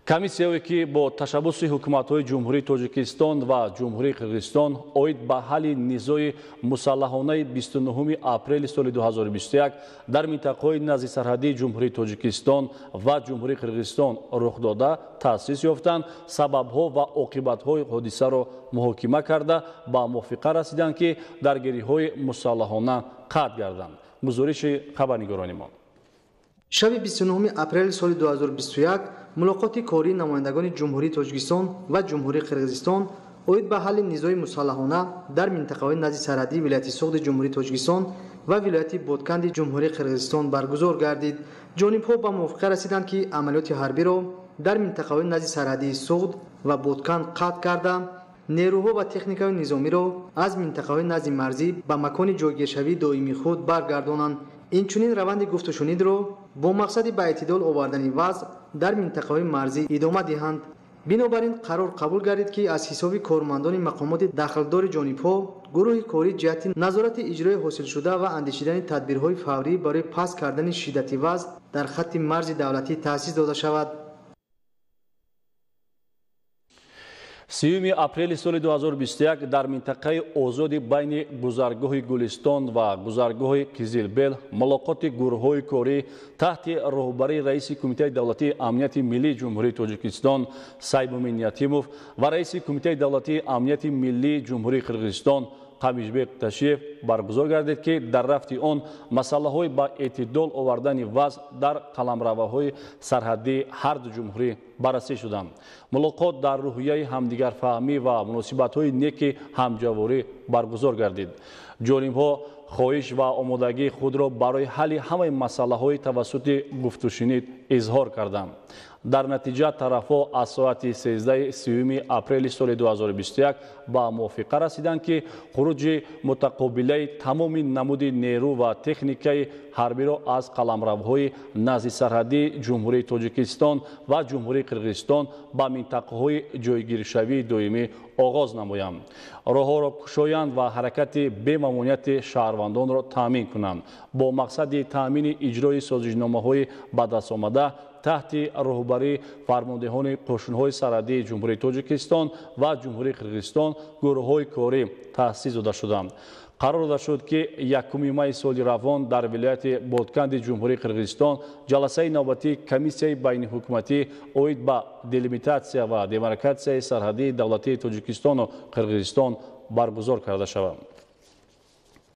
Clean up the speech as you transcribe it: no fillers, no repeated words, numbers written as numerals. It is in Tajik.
комиссияе ки бо ташаббуси ҳукуматҳои ҷумҳурии Тоҷикистон ва ҷумҳурии Қирғизистон оид ба ҳалли низои мусаллаҳонаи 29 апрели соли 2021 дар минтақаҳои назди сарҳадии ҷумҳурии Тоҷикистон ва ҷумҳурии Қирғизистон рух дода таъсис ёфтанд, сабабҳо ва оқибатҳои ҳодисаро муҳокима карда ба мувофиқа расиданд ки даргириҳои мусаллаҳона қатъ гарданд. гузориши хабарнигорони мо. шаби 29 апрели соли 2021 мулоқоти кории намояндагони ҷумҳурии Тоҷикистон ва ҷумҳурии Қирғизистон оид ба ҳалли низои мусаллаҳона дар минтақаҳои назди сарҳадии вилояти Суғди ҷумҳурии Тоҷикистон ва вилояти Бодканди ҷумҳурии Қирғизистон баргузор гардид. ҷонибҳо ба мувофиқа расиданд ки амалиёти ҳарбиро дар минтақаҳои назди сарҳадии Суғд ва Бодканд қатъ карда, нерӯҳо ва техникаи низомиро аз минтақаҳои назди марзӣ ба макони ҷойгиршавии доимии худ баргардонанд. инчунин раванди гуфтушунидро бо мақсади ба эътидол овардани вазъ дар минтақаҳои марзӣ идома диҳанд. бинобар ин қарор қабул гардид ки аз ҳисоби кормандони мақомоти дахлдори ҷонибҳо гурӯҳи корӣ ҷиҳати назорати иҷрои ҳосилшуда ва андешидани тадбирҳои фаврӣ барои паст кардани шиддати вазъ дар хатти марзи давлатӣ таъсис дода шавад. 30 апрели соли 2021 дар минтақаи озоди байни гузаргоҳи Гулистон ва гузаргоҳи Қизилбел мулоқоти гурӯҳҳои корӣ таҳти роҳбарии раиси Кумитаи давлатии амнияти миллии ҷумҳурии Тоҷикистон Сайбумин Ятимов ва раиси Кумитаи давлатии амнияти миллии ҷумҳурии Қирғизистон Қамишбек Ташиев баргузор гардид ки дар рафти он масъалаҳои ба эътидол овардани вазъ дар қаламраваҳои сарҳадии ҳарду ҷумҳурӣ баррасӣ шуданд. мулоқот дар рӯҳияи ҳамдигарфаҳмӣ ва муносибатҳои неки ҳамҷаворӣ баргузор гардид. ҷонибҳо хоҳиш ва омодагии худро барои ҳалли ҳамаи масъалаҳои тавассути гуфтушунид изҳор карданд. дар натиҷа тарафҳо аз соати 13 апрели соли 2021 ба мувофиқа расиданд ки хуруҷи мутақобилаи тамоми намуди нерӯ ва техникаи ҳарбиро аз қаламравҳои назди сарҳадии ҷумҳурии Тоҷикистон ва ҷумҳурии Қирғизистон ба минтақаҳои ҷойгиршавии доимӣ оғоз намоянд, роҳҳоро кушоянд ва ҳаракати бемамонияти шаҳрвандонро таъмин кунанд бо мақсади таъмини иҷрои созишномаҳои ба дастомада таҳти роҳбарии фармондеҳони қошунҳои сарҳадии ҷумҳурии Тоҷикистон ва ҷумҳурии Қирғизистон гурӯҳҳои корӣ таъсис дода шуданд. қарор дода шуд ки 1 майи соли равон дар вилояти Бодканди ҷумҳурии Қирғизистон ҷаласаи навбатии комиссияи байниҳукуматӣ оид ба делимитатсия ва демаркатсияи сарҳадии давлатии Тоҷикистону Қирғизистон баргузор карда шавад.